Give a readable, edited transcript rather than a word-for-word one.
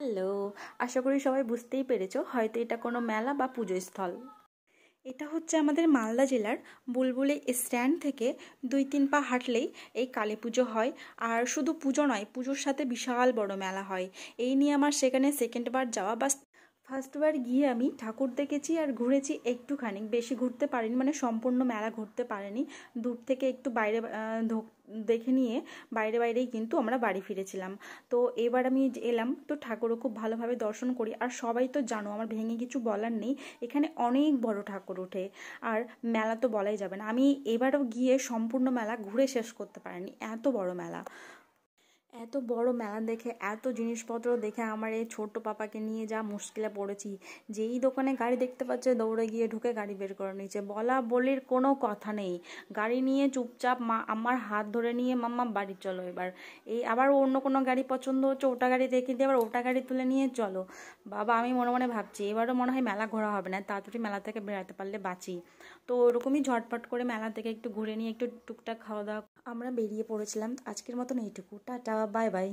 Hello, আশা করি সবাই বুঝতেই পেরেছো হয়তো এটা কোনো মেলা বা পুজো স্থল। এটা হচ্ছে আমাদের মালদা জেলার বুলবুলি স্ট্যান্ড থেকে 2-3 পা হাঁটলেই এই কালী পুজো হয়। আর শুধু পুজো নয়, পুজোর সাথে বিশাল বড় মেলা হয়। এই নিয়ে আমার সেখানে সেকেন্ড বার যাওয়া, বা ফার্স্টবার গিয়ে আমি ঠাকুর দেখেছি আর ঘুরেছি একটুখানি, বেশি ঘুরতে পারিনি, মানে সম্পূর্ণ মেলা ঘুরতে পারিনি। দূর থেকে একটু বাইরে দেখে নিয়ে বাইরে বাইরেই কিন্তু আমরা বাড়ি ফিরেছিলাম। তো এবার আমি এলাম, তো ঠাকুরও খুব ভালোভাবে দর্শন করি। আর সবাই তো জানো আমার ভেঙে কিছু বলার নেই, এখানে অনেক বড় ঠাকুর ওঠে। আর মেলা তো বলাই যাবে না, আমি এবারও গিয়ে সম্পূর্ণ মেলা ঘুরে শেষ করতে পারিনি, এত বড় মেলা। এত বড় মেলা দেখে, এত জিনিসপত্র দেখে আমার এই ছোট্ট পাপাকে নিয়ে যা মুশকিলে পড়েছি। যেই দোকানে গাড়ি দেখতে পাচ্ছে দৌড়ে গিয়ে ঢুকে গাড়ি বের করে নিচ্ছে, বলা বলির কোনো কথা নেই। গাড়ি নিয়ে চুপচাপ আমার হাত ধরে নিয়ে মাম্মা বাড়ি চলো এবার। এই আবার অন্য কোনো গাড়ি পছন্দ হচ্ছে, ওটা গাড়ি দেখে দিয়ে আবার ওটা গাড়ি তুলে নিয়ে চলো। বাবা, আমি মনে মনে ভাবছি এবারও মনে হয় মেলা ঘোরা হবে না, তাড়াতাড়ি মেলা থেকে বেরোতে পারলে বাঁচি। তো ওরকমই ঝটপট করে মেলা থেকে একটু ঘুরে নিয়ে একটু টুকটাক খাওয়া দাওয়া আমরা বেরিয়ে পড়েছিলাম। আজকের মতন এইটুকু, টাটা, বাই বাই।